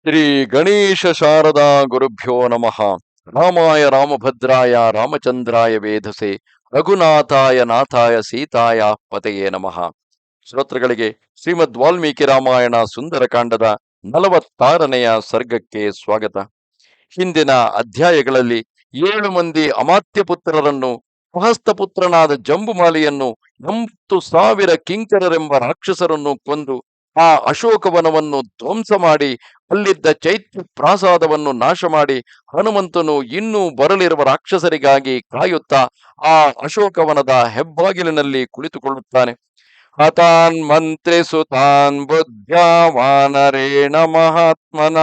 ಶ್ರೀ ಗಣೇಶ ಶಾರದಾ ಗುರುಭ್ಯೋ ನಮಃ. ರಾಮಾಯ ರಾಮಭದ್ರಾಯ ರಾಮಚಂದ್ರಾಯ ವೇಧಸೆ ರಘುನಾಥಾಯ ನಾಥಾಯ ಸೀತಾಯ ಪತೆಯೇ ನಮಃ. ಶ್ರೋತೃಗಳಿಗೆ ಶ್ರೀಮದ್ ವಾಲ್ಮೀಕಿ ರಾಮಾಯಣ ಸುಂದರಕಾಂಡದ 46ನೆಯ ಸರ್ಗಕ್ಕೆ ಸ್ವಾಗತ. ಹಿಂದಿನ ಅಧ್ಯಾಯಗಳಲ್ಲಿ 7 ಮಂದಿ ಅಮಾತ್ಯ ಪುತ್ರರನ್ನು, ಪ್ರಹಸ್ತ ಪುತ್ರನಾದ ಜಂಬುಮಾಲಿಯನ್ನು, 80,000 ಕಿಂಕರರೆಂಬ ರಾಕ್ಷಸರನ್ನು ಕೊಂದು ಆ ಅಶೋಕವನವನ್ನು ಧ್ವಂಸ ಮಾಡಿ ಅಲ್ಲಿದ್ದ ಚೈತ್ಯ ಪ್ರಾಸಾದವನ್ನು ನಾಶ ಮಾಡಿ ಹನುಮಂತನು ಇನ್ನೂ ಬರಲಿರುವ ರಾಕ್ಷಸರಿಗಾಗಿ ಕಾಯುತ್ತಾ ಆ ಅಶೋಕವನದ ಹೆಬ್ಬಾಗಿಲಿನಲ್ಲಿ ಕುಳಿತುಕೊಳ್ಳುತ್ತಾನೆ. ಹತಾನ್ ಮಂತ್ರಿ ಸುತಾನ್ ಬುದ್ಧ್ಯ ವಾನರೇಣ ಮಹಾತ್ಮನ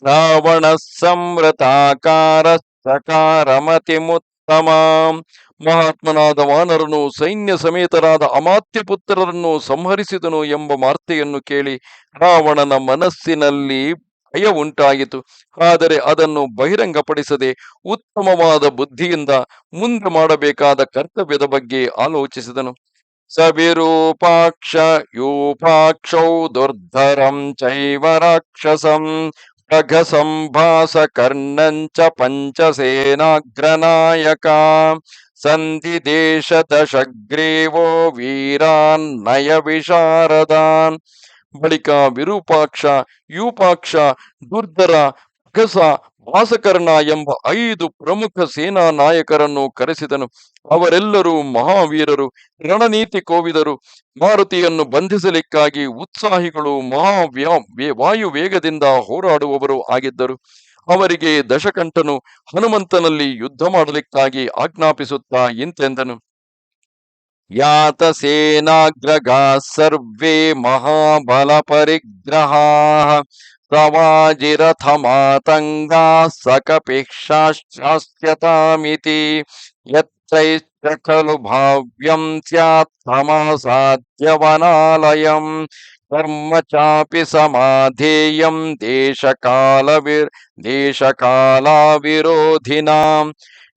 ರಾವಣ ಸಂವೃತಾಕಾರ ಸಕಾರಮತಿ ಮುತ್ತಮ. ಮಹಾತ್ಮನಾದ ವಾನರನು ಸೈನ್ಯ ಸಮೇತರಾದ ಅಮಾತ್ಯ ಪುತ್ರರನ್ನು ಸಂಹರಿಸಿದನು ಎಂಬ ವಾರ್ತೆಯನ್ನು ಕೇಳಿ ರಾವಣನ ಮನಸ್ಸಿನಲ್ಲಿ ಭಯ ಉಂಟಾಯಿತು. ಆದರೆ ಅದನ್ನು ಬಹಿರಂಗಪಡಿಸದೆ ಉತ್ತಮವಾದ ಬುದ್ಧಿಯಿಂದ ಮುಂದೆ ಮಾಡಬೇಕಾದ ಕರ್ತವ್ಯದ ಬಗ್ಗೆ ಆಲೋಚಿಸಿದನು. ಸವಿರೂಪಾಕ್ಷ ಯೂಪಾಕ್ಷೌ ದುರ್ಧರಂ ಚೈವ ರಾಕ್ಷಸಂ ಪ್ರಘಸಂಭಾಸ ಕರ್ಣಂಚ ಪಂಚಸೇನಾಗ್ರನಾಯಕ ಸಂಧಿ ದೇಶ ದಶಗ್ರೀವೋ ವೀರಾನ್ ನಯ ವಿಶಾರದಾನ್. ಬಳಿಕ ವಿರೂಪಾಕ್ಷ, ಯೂಪಾಕ್ಷ, ದುರ್ಧರ, ಪ್ರಘಸ, ಭಾಸಕರ್ಣ ಎಂಬ 5 ಪ್ರಮುಖ ಸೇನಾ ನಾಯಕರನ್ನು ಕರೆಸಿದನು. ಅವರೆಲ್ಲರೂ ಮಹಾವೀರರು, ರಣನೀತಿ ಕೋವಿದರು, ಮಾರುತಿಯನ್ನು ಬಂಧಿಸಲಿಕ್ಕಾಗಿ ಉತ್ಸಾಹಿಗಳು, ವಾಯು ವೇಗದಿಂದ ಹೋರಾಡುವವರು ಆಗಿದ್ದರು. ಅವರಿಗೆ ದಶಕಂಠನು ಹನುಮಂತನಲ್ಲಿ ಯುದ್ಧ ಮಾಡಲಿಕ್ಕಾಗಿ ಆಜ್ಞಾಪಿಸುತ್ತಾ ಇಂತೆಂದನು. ಯಾತ ಸೇನಾಗ್ರಗಾ ಸರ್ವೇ ಮಹಾಬಲ ಪರಿಗ್ರಹಾ ಸವಾಜಿರಥ ಮಾತಂಗಾ ಸಕಪೇಕ್ಷಾಶ್ಚಾಸ್ಯತಾಮಿತಿ ಯತ್ರೈಶ್ಚ ಖಲು ಭಾವ್ಯಂ ಸ್ಯಾತ್ ಸಮಾಸಾಧ್ಯವನಾಲಯಂ ಕರ್ಮ ಚಾಪಿ ಸಮಾಧೇಯಂ ದೇಶಕಾಲ ವಿರೋಧಿನಾಂ.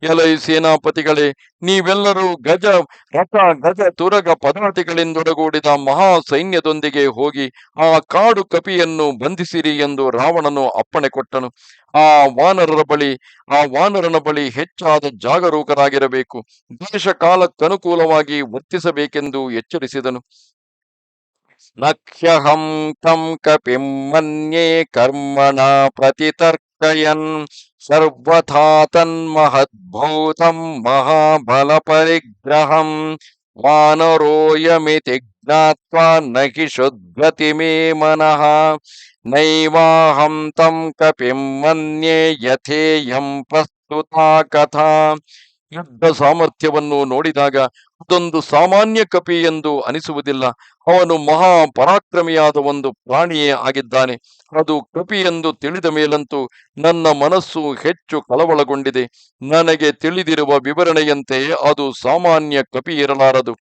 ಎಲೈ ಸೇನಾಪತಿಗಳೇ, ನೀವೆಲ್ಲರೂ ಗಜ ರಥ ಗಜ ತುರಗ ಪದಾತಿಗಳಿಂದೊಡಗೂಡಿದ ಮಹಾ ಸೈನ್ಯದೊಂದಿಗೆ ಹೋಗಿ ಆ ಕಾಡು ಕಪಿಯನ್ನು ಬಂಧಿಸಿರಿ ಎಂದು ರಾವಣನು ಅಪ್ಪಣೆ ಕೊಟ್ಟನು. ಆ ವಾನರನ ಬಳಿ ಹೆಚ್ಚಾದ ಜಾಗರೂಕರಾಗಿರಬೇಕು, ದೇಶ ಕಾಲಕ್ಕನುಕೂಲವಾಗಿ ವರ್ತಿಸಬೇಕೆಂದು ಎಚ್ಚರಿಸಿದನು. ನಖ್ಯಹಂ ತಂ ಕಪಿಂ ಮನ್ಯೇ ಕರ್ಮಣ ಪ್ರತಿತರ್ಕಯನ್ ಸರ್ವಥಾ ತನ್ಮಹದ್ಭೂತಂ ಮಹಾಬಲ ಪರಿಗ್ರಹಂ ವಾನರೋಯಮಿತಿ ಜ್ಞಾತ್ವಾ ನಹಿ ಶುದ್ಧತಿ ಮೇ ಮನಃ ನೈವಾಹಂ ತಂ ಕಪಿಂ ಮನ್ಯೇ ಯಥೇಯಂ ಪ್ರಸ್ತುತಾ ಕಥಾ. ಯುದ್ಧ ಸಾಮರ್ಥ್ಯವನ್ನು ನೋಡಿದಾಗ ಅದೊಂದು ಸಾಮಾನ್ಯ ಕಪಿ ಎಂದು ಅನಿಸುವುದಿಲ್ಲ. ಅವನು ಮಹಾ ಪರಾಕ್ರಮಿಯಾದ ಒಂದು ಪ್ರಾಣಿಯೇ ಆಗಿದ್ದಾನೆ. ಅದು ಕಪಿ ಎಂದು ತಿಳಿದ ಮೇಲಂತೂ ನನ್ನ ಮನಸ್ಸು ಹೆಚ್ಚು ಕಳವಳಗೊಂಡಿದೆ. ನನಗೆ ತಿಳಿದಿರುವ ವಿವರಣೆಯಂತೆ ಅದು ಸಾಮಾನ್ಯ ಕಪಿ ಇರಲಾರದು.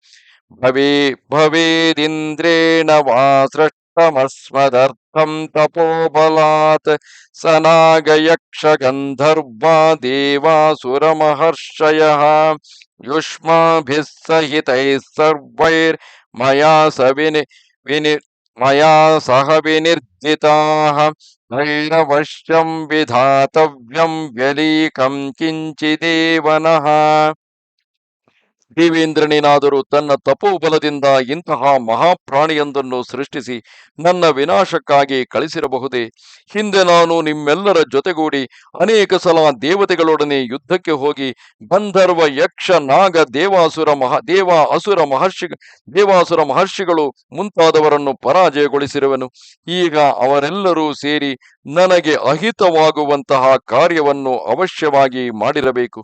ಭವೇದಿಂದ್ರೇಣ ವಾ ಸೃಷ್ಟಮಸ್ಮದರ್ಥಂ ತಪೋಬಲಾತ್ ಸನಾಗಯಕ್ಷ ಗಂಧರ್ವಾ ದೇವಾಸುರ ಮಹರ್ಷಯಃ ಯುಷ್ಮಾಭಿಃ ಸಹಿತೈಃ ಸರ್ವೈರ್ ಮಯಾ ಸಹ ವಿನಿರ್ಜಿತಾಃ ನೈರವಶ್ಯಂ ವಿಧಾತವ್ಯಂ ವ್ಯಲೀಕಂ ಕಿಂಚಿದೇವನಃ. ದೇವೇಂದ್ರನೇನಾದರೂ ತನ್ನ ತಪೋಬಲದಿಂದ ಇಂತಹ ಮಹಾಪ್ರಾಣಿಯೊಂದನ್ನು ಸೃಷ್ಟಿಸಿ ನನ್ನ ವಿನಾಶಕ್ಕಾಗಿ ಕಳಿಸಿರಬಹುದೇ? ಹಿಂದೆ ನಾನು ನಿಮ್ಮೆಲ್ಲರ ಜೊತೆಗೂಡಿ ಅನೇಕ ಸಲ ದೇವತೆಗಳೊಡನೆ ಯುದ್ಧಕ್ಕೆ ಹೋಗಿ ಗಂಧರ್ವ, ಯಕ್ಷ, ನಾಗ, ದೇವಾಸುರ ಮಹರ್ಷಿಗಳು ಮುಂತಾದವರನ್ನು ಪರಾಜಯಗೊಳಿಸಿರುವೆನು. ಈಗ ಅವರೆಲ್ಲರೂ ಸೇರಿ ನನಗೆ ಅಹಿತವಾಗುವಂತಹ ಕಾರ್ಯವನ್ನು ಅವಶ್ಯವಾಗಿ ಮಾಡಿರಬೇಕು.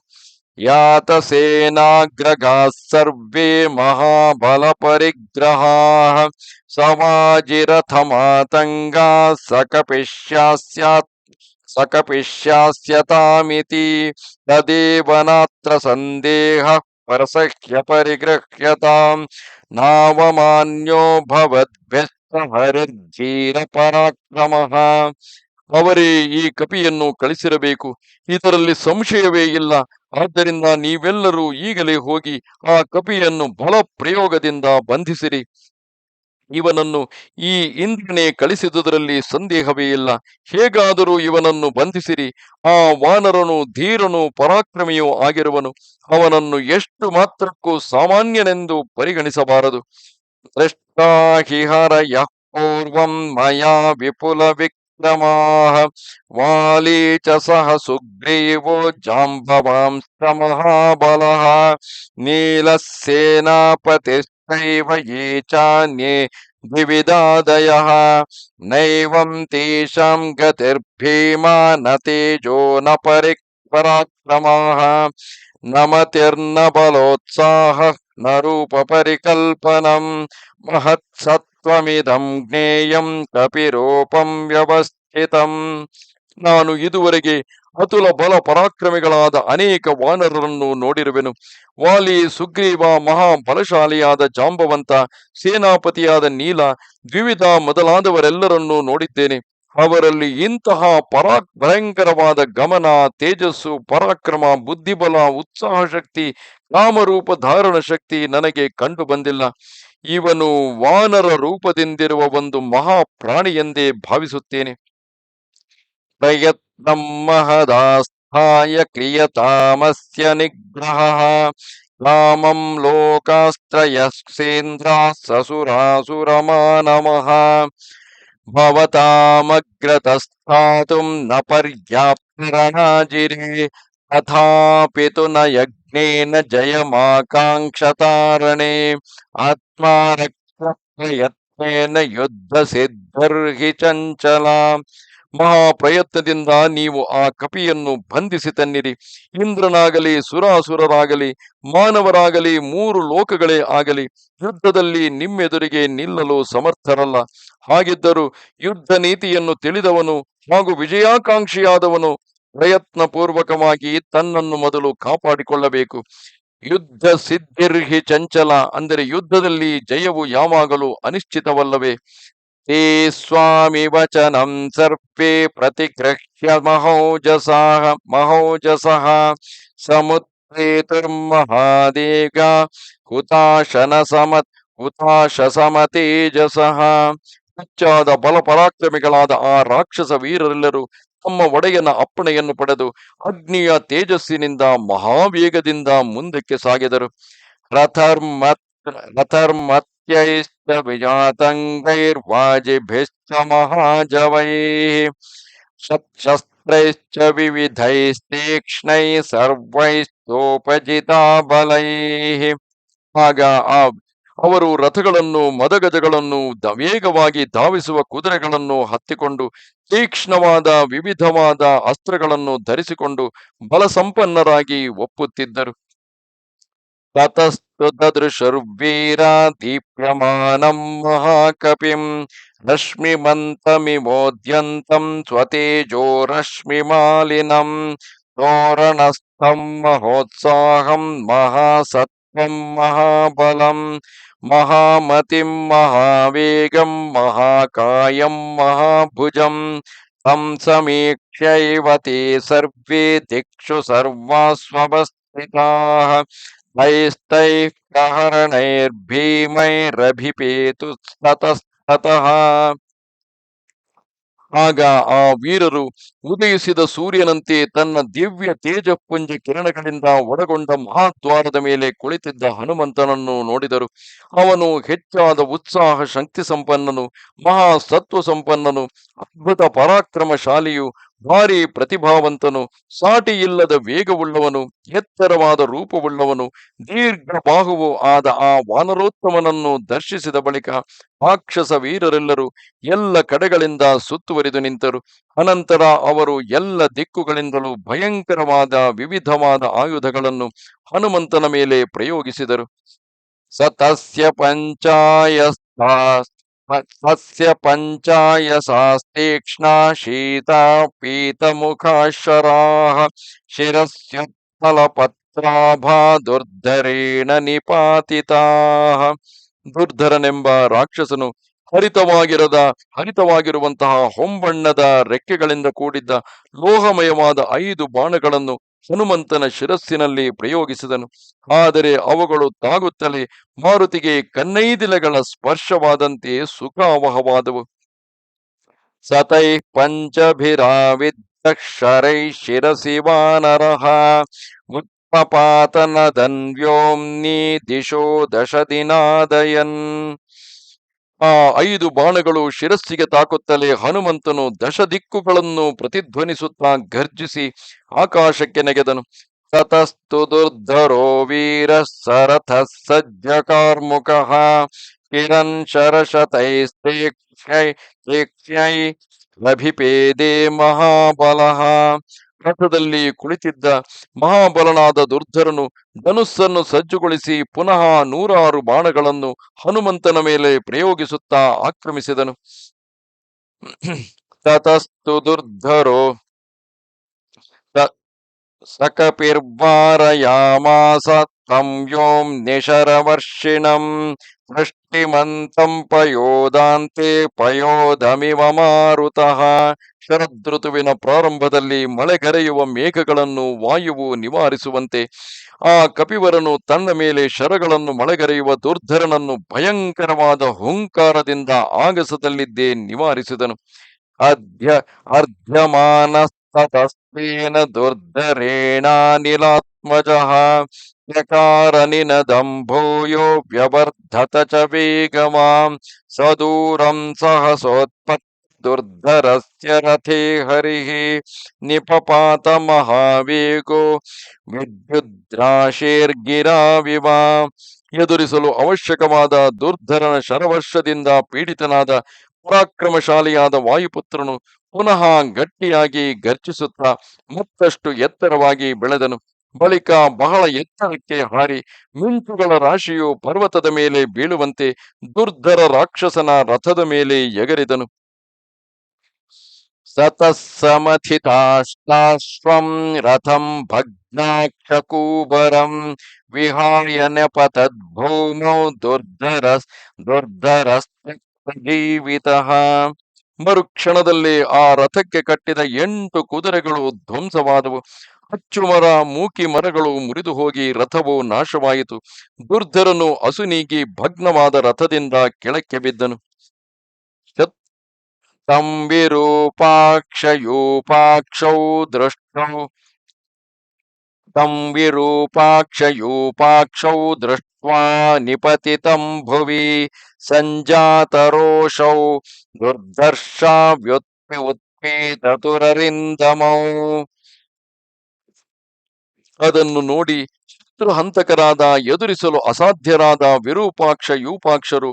ಯಾತ ಸೇನಾಗ್ರಗಾ ಸರ್ವೇ ಮಹಾಬಲ ಪರಿಗ್ರಹಾ ಸವಾಜಿರಥ ಮಾತಂಗಾ ಸಕಪಿಷ್ಯಾಸ್ಯತಾಮಿತಿ ತದೇವ ನಾತ್ರ ಸಂದೇಹ ಪರಸಹ್ಯ ಪರಿಗೃಹ್ಯತಾಂ ನಾವಮಾನ್ಯೋ ಭವದ್ಭ್ಯಸ್ತ ಹರಿರ್ಧೀರ ಪರಾಕ್ರಮಃ. ಅವರೇ ಈ ಕಪಿಯನ್ನು ಕಳಿಸಿರಬೇಕು, ಇದರಲ್ಲಿ ಸಂಶಯವೇ ಇಲ್ಲ. ಆದ್ದರಿಂದ ನೀವೆಲ್ಲರೂ ಈಗಲೇ ಹೋಗಿ ಆ ಕಪಿಯನ್ನು ಬಲ ಪ್ರಯೋಗದಿಂದ ಬಂಧಿಸಿರಿ. ಇವನನ್ನು ಈ ಇಂದ್ರನೇ ಕಳಿಸಿದುದರಲ್ಲಿ ಸಂದೇಹವೇ ಇಲ್ಲ. ಹೇಗಾದರೂ ಇವನನ್ನು ಬಂಧಿಸಿರಿ. ಆ ವಾನರನು ಧೀರನು ಪರಾಕ್ರಮಿಯೂ ಆಗಿರುವನು. ಅವನನ್ನು ಎಷ್ಟು ಮಾತ್ರಕ್ಕೂ ಸಾಮಾನ್ಯನೆಂದು ಪರಿಗಣಿಸಬಾರದು. ದೃಷ್ಟಾ ಹಿ ಹರಯಃ ಪೂರ್ವಂ ಮಯಾ ವಿಪುಲ ವಿಕ್ರಮಾಃ ವಾಲಿ ಚ ಸಹ ಸುಗ್ರೀವೋ ಜಾಂಬವಾಂಶ್ಚ ಮಹಾಬಲಃ ನೀಲಸೇನಾಪತಿಶ್ಚೈವ ಯೇ ಚಾನ್ಯೇ ದ್ವಿವಿಧಾದಯಃ ನೈವಂ ತೇಷಾಂ ಗತಿರ್ಭೀಮಾ ನ ತೇಜೋ ನ ಪರಾಕ್ರಮಃ ನ ಮತಿರ್ನ ಬಲೋತ್ಸಾಹಃ ನ ರೂಪ ಪರಿಕಲ್ಪನಂ ಮಹತ್ಸತ್ವಮಿದಂ ಜ್ಞೇಯಂ ಕಪಿರೂಪಂ ವ್ಯವಸ್ಥಿತಂ. ನಾನು ಇದುವರೆಗೆ ಅತುಲ ಬಲ ಪರಾಕ್ರಮಿಗಳಾದ ಅನೇಕ ವಾನರರನ್ನು ನೋಡಿರುವೆನು. ವಾಲಿ, ಸುಗ್ರೀವ, ಮಹಾಬಲಶಾಲಿಯಾದ ಜಾಂಬವಂತ, ಸೇನಾಪತಿಯಾದ ನೀಲ, ದ್ವಿವಿಧ ಮೊದಲಾದವರೆಲ್ಲರನ್ನೂ ನೋಡಿದ್ದೇನೆ. ಅವರಲ್ಲಿ ಇಂತಹ ಭಯಂಕರವಾದ ಗಮನ, ತೇಜಸ್ಸು, ಪರಾಕ್ರಮ, ಬುದ್ಧಿಬಲ, ಉತ್ಸಾಹ ಶಕ್ತಿ, ಕಾಮರೂಪ ಧಾರಣ ಶಕ್ತಿ ನನಗೆ ಕಂಡು ಬಂದಿಲ್ಲ. ಇವನು ವಾನರ ರೂಪದಿಂದಿರುವ ಒಂದು ಮಹಾ ಪ್ರಾಣಿ ಎಂದೇ ಭಾವಿಸುತ್ತೇನೆ. ಪ್ರಯತ್ನಂ ಮಹದಾಸ್ಥಾಯ ಕ್ರಿಯತಾಮಸ್ಯ ನಿಗ್ರಹಃ ಕಾಮಂ ಲೋಕಾಸ್ತ್ರಯಸ್ಸೇಂದ್ರಾ ಸಸುರಾಸುರಮಾನಮಃ ಭವತಾಮಗ್ರತಸ್ಥಾತುಂ ನ ಪರ್ಯಾಪ್ತರಣಾಜಿರೇ ತಥಾಪಿ ತು ನ ಯಜ್ಞೇನ ಜಯಮಾಕಾಂಕ್ಷತಾರಣೇ ಆತ್ಮಾರಕ್ಷಪ್ರಯತ್ನೇನ ಯುದ್ಧ ಸಿದ್ಧರ್ಹಿ ಚಂಚಲ. ಮಹಾಪ್ರಯತ್ನದಿಂದ ನೀವು ಆ ಕಪಿಯನ್ನು ಬಂಧಿಸಿ ತನ್ನಿರಿ. ಇಂದ್ರನಾಗಲಿ, ಸುರಾಸುರರಾಗಲಿ, ಮಾನವರಾಗಲಿ, ಮೂರು ಲೋಕಗಳೇ ಆಗಲಿ ಯುದ್ಧದಲ್ಲಿ ನಿಮ್ಮೆದುರಿಗೆ ನಿಲ್ಲಲು ಸಮರ್ಥರಲ್ಲ. ಹಾಗಿದ್ದರೂ ಯುದ್ಧ ನೀತಿಯನ್ನು ತಿಳಿದವನು ಹಾಗೂ ವಿಜಯಾಕಾಂಕ್ಷಿಯಾದವನು ಪ್ರಯತ್ನ ಪೂರ್ವಕವಾಗಿ ತನ್ನನ್ನು ಮೊದಲು ಕಾಪಾಡಿಕೊಳ್ಳಬೇಕು. ಯುದ್ಧ ಸಿದ್ಧಿರ್ಹಿ ಚಂಚಲ ಅಂದರೆ ಯುದ್ಧದಲ್ಲಿ ಜಯವು ಯಾವಾಗಲೂ ಅನಿಶ್ಚಿತವಲ್ಲವೇ. ತೇ ಸ್ವಾಮಿ ವಚನಂ ಸರ್ಪೇ ಪ್ರತಿಗೃಹ್ಯ ಮಹೋಜಸಃ ಸಮುತ್ಥೇತುರ್ಮಹಾದೇಗ ಹುತಾಶ ಸಮತೇಜಸಃ. ಹೆಚ್ಚಾದ ಬಲ ಪರಾಕ್ರಮಿಗಳಾದ ಆ ರಾಕ್ಷಸ ವೀರರೆಲ್ಲರೂ ತಮ್ಮ ಒಡೆಯನ ಅಪ್ಪಣೆಯನ್ನು ಪಡೆದು ಅಗ್ನಿಯ ತೇಜಸ್ಸಿನಿಂದ ಮಹಾವೇಗದಿಂದ ಮುಂದಕ್ಕೆ ಸಾಗಿದರು. ರಥರ್ಮತ್ಯೈಶ್ಚ ವಿಜಾತಂಗೈರ್ವಾಜಿಭಿಶ್ಚ ಮಹಾಜವೈಃ ಶಸ್ತ್ರೈಶ್ಚ ವಿವಿಧೈಸ್ತೀಕ್ಷ್ಣೈ ಸರ್ವೈಸ್ತೋಪಜಿತಾ ಬಲೈಃ. ಆಗ ಅವರು ರಥಗಳನ್ನು, ಮದಗಜಗಳನ್ನು, ವೇಗವಾಗಿ ಧಾವಿಸುವ ಕುದುರೆಗಳನ್ನು ಹತ್ತಿಕೊಂಡು ತೀಕ್ಷ್ಣವಾದ ವಿವಿಧವಾದ ಅಸ್ತ್ರಗಳನ್ನು ಧರಿಸಿಕೊಂಡು ಬಲಸಂಪನ್ನರಾಗಿ ಒಪ್ಪುತ್ತಿದ್ದರು. ತತಸ್ತು ದದೃಶುರ್ವೀರ ದೀಪ್ಯಮಾನಂ ಮಹಾಕಪಿಂ ರಶ್ಮಿಮಂತಮಿಮೋದ್ಯಂತಂ ಸ್ವತೇಜೋ ರಶ್ಮಿಮಾಲಿನಂ ತೋರಣಸ್ಥಂ ಮಹೋತ್ಸಾಹಂ ಮಹಾಸತ್ವಂ ಮಹಾಬಲಂ ಮಹಾಮತಿಂ ಮಹಾವೇಗಂ ಮಹಾಕಾಯಂ ಮಹಾಭುಜಂ ತಂ ಸಮೀಕ್ಷ್ಯೈವ ತೇ ಸರ್ವೇ ದಿಕ್ಷು ಸರ್ವಾಸ್ವಸ್ಥಿತಾಃ ತೈಸ್ತೈಃ ಪ್ರಹರಣೈರ್ಭೀಮೈರಭಿಪೇತು ತತಃ. ಆಗ ಆ ವೀರರು ಉದಯಿಸಿದ ಸೂರ್ಯನಂತೆ ತನ್ನ ದಿವ್ಯ ತೇಜಪುಂಜ ಕಿರಣಗಳಿಂದ ಒಳಗೊಂಡ ಮಹಾದ್ವಾರದ ಮೇಲೆ ಕುಳಿತಿದ್ದ ಹನುಮಂತನನ್ನು ನೋಡಿದರು. ಅವನು ಹೆಚ್ಚಾದ ಉತ್ಸಾಹ ಶಕ್ತಿ ಸಂಪನ್ನನು, ಮಹಾಸತ್ವ ಸಂಪನ್ನನು, ಅದ್ಭುತ ಪರಾಕ್ರಮಶಾಲಿಯು, ಭಾರಿ ಪ್ರತಿಭಾವಂತನು, ಸಾಟಿ ಇಲ್ಲದ ವೇಗವುಳ್ಳವನು, ಎತ್ತರವಾದ ರೂಪವುಳ್ಳವನು, ದೀರ್ಘ ಬಾಹುವು ಆದ ಆ ವಾನರೋತ್ತಮನನ್ನು ದರ್ಶಿಸಿದ ಬಳಿಕ ರಾಕ್ಷಸ ವೀರರೆಲ್ಲರೂ ಎಲ್ಲ ಕಡೆಗಳಿಂದ ಸುತ್ತುವರಿದು ನಿಂತರು. ಅನಂತರ ಅವರು ಎಲ್ಲ ದಿಕ್ಕುಗಳಿಂದಲೂ ಭಯಂಕರವಾದ ವಿವಿಧವಾದ ಆಯುಧಗಳನ್ನು ಹನುಮಂತನ ಮೇಲೆ ಪ್ರಯೋಗಿಸಿದರು. ಸಸ್ಯ ಪಂಚಾಯಸಾಸ್ತೀಕ್ಷ್ಣ ಶೀತ ಪೀತಮುಖಾಶರಾಃ ಶಿರಸ್ಯುತ್ತಲಪತ್ರಾಭಾ ದುರ್ಧರೇಣ ನಿಪಾತಿತಾಃ. ದುರ್ಧರನೆಂಬ ರಾಕ್ಷಸನು ಹರಿತವಾಗಿರುವಂತಹ ಹೊಂಬಣ್ಣದ ರೆಕ್ಕೆಗಳಿಂದ ಕೂಡಿದ್ದ ಲೋಹಮಯವಾದ 5 ಬಾಣಗಳನ್ನು ಹನುಮಂತನ ಶಿರಸ್ಸಿನಲ್ಲಿ ಪ್ರಯೋಗಿಸಿದನು. ಆದರೆ ಅವುಗಳು ತಾಗುತ್ತಲೇ ಮಾರುತಿಗೆ ಕನ್ನೈದಿಲೆಗಳ ಸ್ಪರ್ಶವಾದಂತೆ ಸುಖಾವಹವಾದವು. ಸತೈ ಪಂಚಭಿರಾವಿದ್ಧಕ್ಷರೈ ಶಿರಸಿ ವಾನರಃ ಉತ್ಪಪಾತನದನ್ವ್ಯೋಮ್ನಿ ದಿಶೋ ದಶದಿನಾದಯನ್. ಆ 5 ಬಾಣಗಳು ಶಿರಸ್ಸಿಗೆ ತಾಕುತ್ತಲೇ ಹನುಮಂತನು ದಿಕ್ಕುಗಳನ್ನು ಪ್ರತಿಧ್ವನಿಸುತ್ತಾ ಗರ್ಜಿಸಿ ಆಕಾಶಕ್ಕೆ ನೆಗೆದನು. ತತಸ್ತು ದುರ್ಧರೋ ವೀರ ಸರಥ ಸಜ್ಜ ಕಾರ್ಮುಕಃ ಕಿರನ್ ಶರಶತೈಸ್ತೇಕ್ಷ್ಯೈ ಅಭಿಪೇದೆ ಮಹಾಬಲಃ. ರಥದಲ್ಲಿ ಕುಳಿತಿದ್ದ ಮಹಾಬಲನಾದ ದುರ್ಧರನು ಧನುಸ್ಸನ್ನು ಸಜ್ಜುಗೊಳಿಸಿ ಪುನಃ 106 ಬಾಣಗಳನ್ನು ಹನುಮಂತನ ಮೇಲೆ ಪ್ರಯೋಗಿಸುತ್ತಾ ಆಕ್ರಮಿಸಿದನು. ತತಸ್ತು ದುರ್ಧರೋ ಸಕಪಿರ್ವಾರಯಾಮಾಸ तं ವ್ಯೋಮ್ನಿಶರವರ್ಷಿಣಂ ವೃಷ್ಟಿಮಂತಂ ಪಯೋದಾಂತೆ ಪಯೋಧಮಿವ ಮಾರುತಃ. ಶರದೃತುವಿನ ಪ್ರಾರಂಭದಲ್ಲಿ ಮಳೆಗರೆಯುವ ಮೇಘಗಳನ್ನು ವಾಯುವು ನಿವಾರಿಸುವಂತೆ ಆ ಕಪಿವರನು ತನ್ನ ಮೇಲೆ ಶರಗಳನ್ನು ಮಳೆಗರೆಯುವ ದುರ್ಧರನನ್ನು ಭಯಂಕರವಾದ ಹುಂಕಾರದಿಂದ ಆಗಸದಲ್ಲಿದ್ದೇ ನಿವಾರಿಸಿದನು. ಅರ್ಧ್ಯಮಾನಸ್ತತಸ್ವೇನ ದುರ್ಧರೇಣಾನಿಲಾತ್ಮಜಃ ಚಕಾರ ನಿನದಂಭೂಯೋ ವ್ಯವರ್ಧತ ಚ ವೇಗಮಾಂ ಸದೂರಂ ಸಹಸೋತ್ಪತ್ ದುರ್ಧರಸ್ಯ ರಥೇ ಹರಿಃ ನಿಪಪಾತ ಮಹಾವೇಗೋ ವಿದ್ಯುದ್ರಾಶೇರ್ಗಿರಾವಿವ. ಎದುರಿಸಲು ಅವಶ್ಯಕವಾದ ದುರ್ಧರನ ಶರವರ್ಷದಿಂದ ಪೀಡಿತನಾದ ಪರಾಕ್ರಮಶಾಲಿಯಾದ ವಾಯುಪುತ್ರನು ಪುನಃ ಗಟ್ಟಿಯಾಗಿ ಗರ್ಜಿಸುತ್ತಾ ಮತ್ತಷ್ಟು ಎತ್ತರವಾಗಿ ಬೆಳೆದನು. ಬಳಿಕ ಬಹಳ ಎತ್ತರಕ್ಕೆ ಹಾರಿ ಮಿಂಚುಗಳ ರಾಶಿಯು ಪರ್ವತದ ಮೇಲೆ ಬೀಳುವಂತೆ ದುರ್ಧರ ರಾಕ್ಷಸನ ರಥದ ಮೇಲೆ ಎಗರಿದನು. ಸತಸ್ಸಮಥಿತಾಶ್ವಾಶ್ವಂ ರಥಂ ಭಗ್ನಾಕ್ಷಕೂಬರಂ ವಿಹಾಯ ನೆಪತದ್ಭೂಮೌ ದುರ್ಧರಸ್ತಜೀವಿತಃ. ಮರುಕ್ಷಣದಲ್ಲಿ ಆ ರಥಕ್ಕೆ ಕಟ್ಟಿದ 8 ಕುದುರೆಗಳು ಧ್ವಂಸವಾದವು. ಅಚ್ಚುಮರ ಮೂಕಿ ಮರಗಳು ಮುರಿದು ಹೋಗಿ ರಥವು ನಾಶವಾಯಿತು. ದುರ್ಧರನು ಅಸುನೀಗಿ ಭಗ್ನವಾದ ರಥದಿಂದ ಕೆಳಕ್ಕೆ ಬಿದ್ದನು. ತಂ ವಿರೂಪಾಕ್ಷಯೂಪಾಕ್ಷೌ ದೃಷ್ಟ್ವಾ ನಿಪತಿತಂ ಭುವಿ ಸಂಜಾತರೋಷೌ ದುರ್ಧರ್ಷಾವ್ಯುತ್ಪೀತತುರರಿಂದಮೌ. ಅದನ್ನು ನೋಡಿ ಶತ್ರುಹಂತಕರಾದ ಎದುರಿಸಲು ಅಸಾಧ್ಯರಾದ ವಿರೂಪಾಕ್ಷ ಯೂಪಾಕ್ಷರು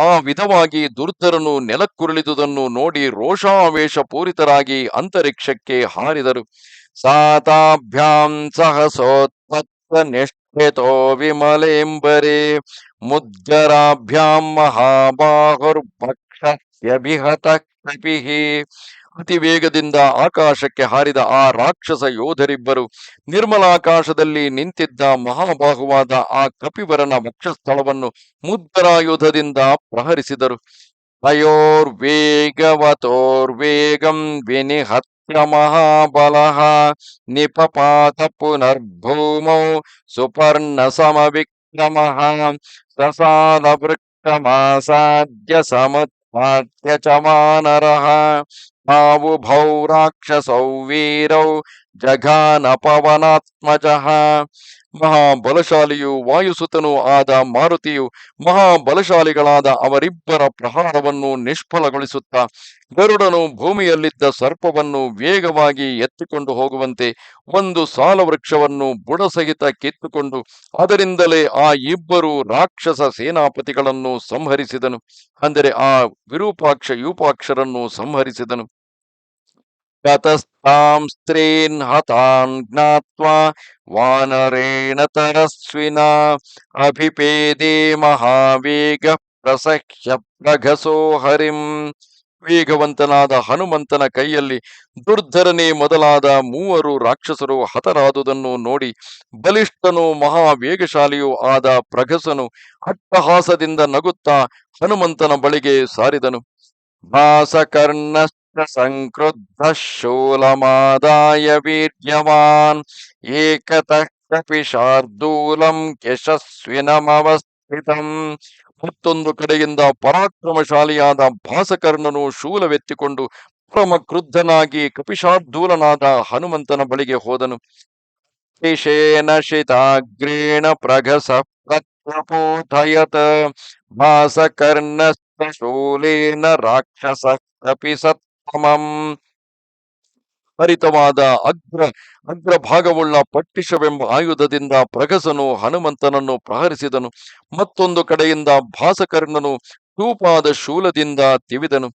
ಆ ವಿಧವಾಗಿ ದುರ್ಧರನು ನೆಲಕ್ಕುರುಳಿದುದನ್ನು ನೋಡಿ ರೋಷಾವೇಶ ಪೂರಿತರಾಗಿ ಅಂತರಿಕ್ಷಕ್ಕೆ ಹಾರಿದರು. ಸಾತಾಭ್ಯಾಂ ಸಹಸೋತ್ಪತ್ತ ನಿಷ್ಠಿತೋ ವಿಮಲೇಂಬರೆ ಮುದ್ಗರಾಭ್ಯಾಂ ಮಹಾಬಾಹುರ್ಭಕ್ಷಸ್ಯಭಿಹತ ಕಪಿಃ. ಅತಿ ವೇಗದಿಂದ ಆಕಾಶಕ್ಕೆ ಹಾರಿದ ಆ ರಾಕ್ಷಸ ಯೋಧರಿಬ್ಬರು ನಿರ್ಮಲಾಕಾಶದಲ್ಲಿ ನಿಂತಿದ್ದ ಮಹಾಬಾಹುವಾದ ಆ ಕಪಿವರನ ವಕ್ಷಸ್ಥಳವನ್ನು ಮುದ್ಗರಾಯುಧದಿಂದ ಪ್ರಹರಿಸಿದರು. ತಯೋರ್ವೇಗವತೋರ್ವೇಗಂ ವಿನಿಹತ್ಯ ಮಹಾಬಲಃ ನಿಪಪಾತ ಪುನರ್ಭೂಮೌ ಸುಪರ್ಣ ಸಮವಿಕ್ರಮಃ ಸಸಾಲ ವೃಕ್ಷಮಾಸಾದ್ಯ ಸಮುತ್ಪಾತ್ಯ ಚ ವಾನರಃ ಆವುಭೌ ರಾಕ್ಷಸೌ ವೀರೌ ಜಘಾನಪವನಾತ್ಮಜಃ. ಮಹಾಬಲಶಾಲಿಯು ವಾಯುಸುತನೂ ಆದ ಮಾರುತಿಯು ಮಹಾಬಲಶಾಲಿಗಳಾದ ಅವರಿಬ್ಬರ ಪ್ರಹಾರವನ್ನು ನಿಷ್ಫಲಗೊಳಿಸುತ್ತಾ ಗರುಡನು ಭೂಮಿಯಲ್ಲಿದ್ದ ಸರ್ಪವನ್ನು ವೇಗವಾಗಿ ಎತ್ತಿಕೊಂಡು ಹೋಗುವಂತೆ ಒಂದು ಸಾಲವೃಕ್ಷವನ್ನು ಬುಡಸಹಿತ ಕಿತ್ತುಕೊಂಡು ಅದರಿಂದಲೇ ಆ ಇಬ್ಬರು ರಾಕ್ಷಸ ಸೇನಾಪತಿಗಳನ್ನು ಸಂಹರಿಸಿದನು. ಅಂದರೆ ಆ ವಿರೂಪಾಕ್ಷ ಯೂಪಾಕ್ಷರನ್ನು ಸಂಹರಿಸಿದನು. ಗತಸ್ತಾಂ ಸ್ತ್ರೀನ್ ಹತಾನ್ ಜ್ಞಾತ್ವಾ ವಾನರೇಣ ತರಸ್ವಿನಾ ಅಭಿಪೇದೆ ಮಹಾವೇಗ ಪ್ರಸಹ್ಯ ಪ್ರಘಸೋ ಹರಿಂ. ವೇಗವಂತನಾದ ಹನುಮಂತನ ಕೈಯಲ್ಲಿ ದುರ್ಧರನೇ ಮೊದಲಾದ 3 ರಾಕ್ಷಸರು ಹತರಾದುದನ್ನು ನೋಡಿ ಬಲಿಷ್ಠನೂ ಮಹಾವೇಗಶಾಲಿಯೂ ಆದ ಪ್ರಘಸನು ಅಟ್ಟಹಾಸದಿಂದ ನಗುತ್ತಾ ಹನುಮಂತನ ಬಳಿಗೆ ಸಾರಿದನು. ಭಾಸಕರ್ಣ ಸಂಕ್ರುದ್ಧ ಶೂಲಮಾದಾಯ ವೀರ್ಯವಾನ್ ಏಕತಃ ಕಪಿಶಾರ್ದೂಲಂ ಯಶಸ್ವಿನಮವಸ್ಥಿತಂ. ಮತ್ತೊಂದು ಕಡೆಯಿಂದ ಪರಾಕ್ರಮಶಾಲಿಯಾದ ಭಾಸಕರ್ಣನು ಶೂಲವೆತ್ತಿಕೊಂಡು ಪರಮ ಕ್ರುದ್ಧನಾಗಿ ಕಪಿಶಾರ್ದೂಲನಾದ ಹನುಮಂತನ ಬಳಿಗೆ ಹೋದನು. ೇನ ಶಿತಾಗ್ರೇಣ ಪ್ರಘಸ ಪ್ರತ್ಯಪೋಥಯತ್ ಭಾಸಕರ್ಣಸ್ತಶೂಲೇನ ರಾಕ್ಷಸ ಕಪಿಸತ್ತಮಂ. ಹರಿತವಾದ ಅಗ್ರಭಾಗವುಳ್ಳ ಪಟ್ಟಿಷವೆಂಬ ಆಯುಧದಿಂದ ಪ್ರಗಸನು ಹನುಮಂತನನ್ನು ಪ್ರಹರಿಸಿದನು. ಮತ್ತೊಂದು ಕಡೆಯಿಂದ ಭಾಸಕರ್ಣನು ಚೂಪಾದ ಶೂಲದಿಂದ ತಿವಿದನು.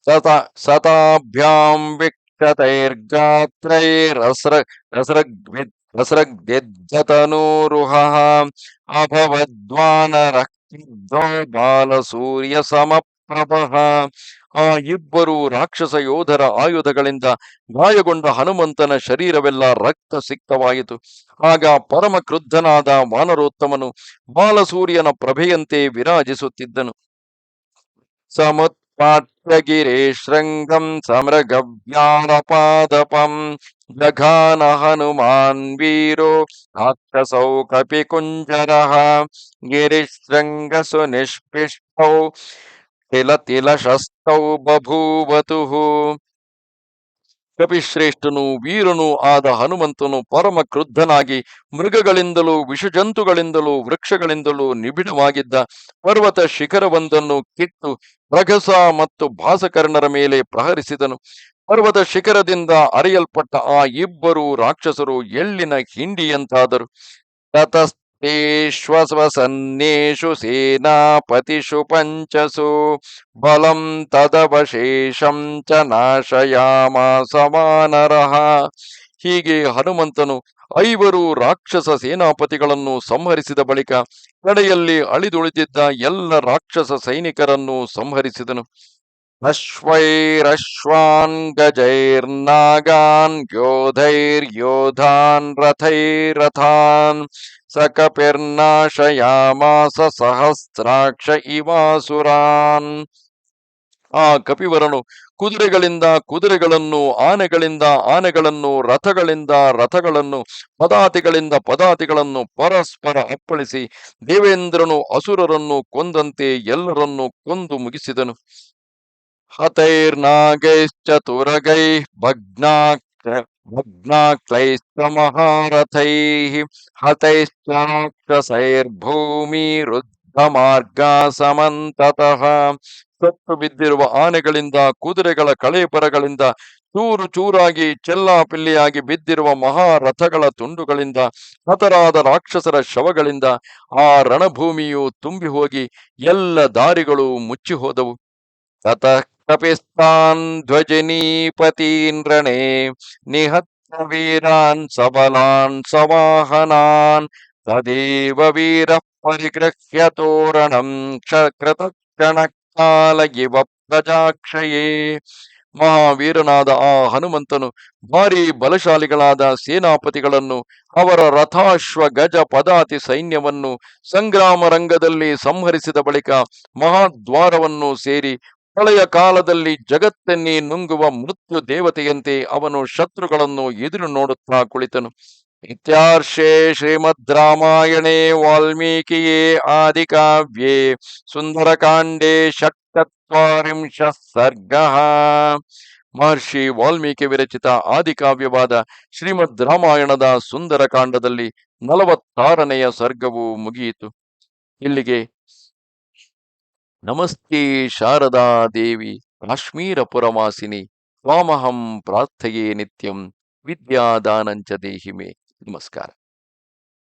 ಸತಾಭ್ಯಾಂ ವಿಕ್ಷತೈರ್ಗತ್ರೈರಸ್ರಗ್ಧತನೂರುಹ ಅಭವದ್ವಾನರಕ್ತಿದ್ವೋ ಬಾಲಸೂರ್ಯ ಸಮಪ್ರಭಃ. ಆ ಇಬ್ಬರು ರಾಕ್ಷಸ ಯೋಧರ ಆಯುಧಗಳಿಂದ ಗಾಯಗೊಂಡ ಹನುಮಂತನ ಶರೀರವೆಲ್ಲ ರಕ್ತ ಸಿಕ್ತವಾಯಿತು. ಆಗ ಪರಮ ಕ್ರುದ್ಧನಾದ ವಾನರೋತ್ತಮನು ಬಾಲಸೂರ್ಯನ ಪ್ರಭೆಯಂತೆ ವಿರಾಜಿಸುತ್ತಿದ್ದನು. ಸಮುತ್ಪಾಟ್ಯಗಿರೇ ಶೃಂಗಂ ಸಮೃಗವ್ಯಾರಪಾದಪಂ ಜಘಾನ ಹನುಮಾನ್ ವೀರೋ ರಾಕ್ಷಸೌ ಕಪಿಕುಂಜರಃ ಗಿರಿಶೃಂಗಸು ನಿಷ್ಪಿಷ್ಟೌ ತಿಲತಿಲಶಸ್ತೌ ಬಭೂವತುಃ. ಕಪಿಶ್ರೇಷ್ಠನು ವೀರನೂ ಆದ ಹನುಮಂತನು ಪರಮ ಕ್ರುದ್ಧನಾಗಿ ಮೃಗಗಳಿಂದಲೂ ವಿಷಜಂತುಗಳಿಂದಲೂ ವೃಕ್ಷಗಳಿಂದಲೂ ನಿಬಿಡವಾಗಿದ್ದ ಪರ್ವತ ಶಿಖರವೊಂದನ್ನು ಕಿತ್ತು ಪ್ರಗಸ ಮತ್ತು ಭಾಸಕರ್ಣರ ಮೇಲೆ ಪ್ರಹರಿಸಿದನು. ಪರ್ವತ ಶಿಖರದಿಂದ ಅರೆಯಲ್ಪಟ್ಟ ಆ ಇಬ್ಬರು ರಾಕ್ಷಸರು ಎಳ್ಳಿನ ಹಿಂಡಿಯಂತಾದರು. ತತಸ್ತೇಷ್ವಸನ್ನೇಷು ಸೇನಾಪತಿಷು ಪಂಚಸು ಬಲಂ ತದವಶೇಷಂ ಚ ನಾಶಯಾಮಾಸ ವಾನರಃ. ಹೀಗೆ ಹನುಮಂತನು 5 ರಾಕ್ಷಸ ಸೇನಾಪತಿಗಳನ್ನು ಸಂಹರಿಸಿದ ಬಳಿಕ ಕಡೆಯಲ್ಲಿ ಅಳಿದುಳಿದಿದ್ದ ಎಲ್ಲ ರಾಕ್ಷಸ ಸೈನಿಕರನ್ನು ಸಂಹರಿಸಿದನು. ಅಶ್ವೈರಶ್ವಾನ್ ಗಜೈರ್ನಾಗಾನ್ ಯೋಧೈರ್ಯೋಧಾನ್ ರಥೈರಥಾನ್ ಸಕಪಿರ್ನಾಶಯಾಮಾಸ ಸಹಸ್ರಾಕ್ಷ ಇವಾಸುರಾನ್. ಆ ಕಪಿವರನು ಕುದುರೆಗಳಿಂದ ಕುದುರೆಗಳನ್ನು, ಆನೆಗಳಿಂದ ಆನೆಗಳನ್ನು, ರಥಗಳಿಂದ ರಥಗಳನ್ನು, ಪದಾತಿಗಳಿಂದ ಪದಾತಿಗಳನ್ನು ಪರಸ್ಪರ ಅಪ್ಪಳಿಸಿ ದೇವೇಂದ್ರನು ಅಸುರರನ್ನು ಕೊಂದಂತೆ ಎಲ್ಲರನ್ನೂ ಕೊಂದು ಮುಗಿಸಿದನು. ಹತೈರ್ನಾಗೈಶ್ಚತುರಗೈ ಭಗ್ನಾಕ್ಲೈಸ್ತಮಹಾರಥೈಃ ಹತೈಶ್ಚ ರಾಕ್ಷಸೈರ್ಭೂಮಿರುದ್ಧಮಾರ್ಗಾ ಸಮಂತತಃ. ಸತ್ತು ಬಿದ್ದಿರುವ ಆನೆಗಳಿಂದ, ಕುದುರೆಗಳ ಕಳೇಪರಗಳಿಂದ, ಚೂರು ಚೂರಾಗಿ ಚೆಲ್ಲಾಪಿಲ್ಲಿಯಾಗಿ ಬಿದ್ದಿರುವ ಮಹಾರಥಗಳ ತುಂಡುಗಳಿಂದ, ಹತರಾದ ರಾಕ್ಷಸರ ಶವಗಳಿಂದ ಆ ರಣಭೂಮಿಯು ತುಂಬಿ ಹೋಗಿ ಎಲ್ಲ ದಾರಿಗಳು ಮುಚ್ಚಿ ಹೋದವು. ತತಃ ಕಪಿಸ್ತಾನ್ ಧ್ವಜನೀಪತೀನ್ ರಣೇ ನಿಹತ್ಯ ವೀರಾನ್ ಸಬಲಾನ್ ಸವಾಹನಾನ್ ತದೇವ ವೀರ ಪರಿಗೃಹ್ಯ ತೋರಣಂ ಕೃತಕ್ಷಣಕಾಲ ಇವ ಪ್ರಜಾಕ್ಷಯೇ. ಮಹಾವೀರನಾದ ಆ ಹನುಮಂತನು ಭಾರಿ ಬಲಶಾಲಿಗಳಾದ ಸೇನಾಪತಿಗಳನ್ನು, ಅವರ ರಥಾಶ್ವ ಗಜ ಪದಾತಿ ಸೈನ್ಯವನ್ನು ಸಂಗ್ರಾಮ ರಂಗದಲ್ಲಿ ಸಂಹರಿಸಿದ ಬಳಿಕ ಮಹಾದ್ವಾರವನ್ನು ಸೇರಿ ಪ್ರಳಯ ಕಾಲದಲ್ಲಿ ಜಗತ್ತನ್ನೇ ನುಂಗುವ ಮೃತ್ಯು ದೇವತೆಯಂತೆ ಅವನು ಶತ್ರುಗಳನ್ನು ಎದುರು ನೋಡುತ್ತಾ ಕುಳಿತನು. ಇತ್ಯಾರ್ಷೇ ಶ್ರೀಮದ್ ರಾಮಾಯಣೇ ವಾಲ್ಮೀಕಿಯೇ ಆದಿಕಾವ್ಯೇ ಸುಂದರಕಾಂಡೇ ಷಟ್ಚತ್ವಾರಿಂಶ ಸರ್ಗಃ. ಮಹರ್ಷಿ ವಾಲ್ಮೀಕಿ ವಿರಚಿತ ಆದಿಕಾವ್ಯವಾದ ಶ್ರೀಮದ್ ರಾಮಾಯಣದ ಸುಂದರಕಾಂಡದಲ್ಲಿ 46ನೆಯ ಸರ್ಗವು ಮುಗಿಯಿತು. ಇಲ್ಲಿಗೆ ನಮಸ್ತೆ ಶಾರದಾ ದೇವಿ ಕಾಶ್ಮೀರ ಪುರವಾಸಿನಿ ತ್ವಾಮಹಂ ಪ್ರಾರ್ಥಯೇ ನಿತ್ಯಂ ವಿದ್ಯಾದಾನಂಚ ದೇಹಿಮೆ. ನಮಸ್ಕಾರ.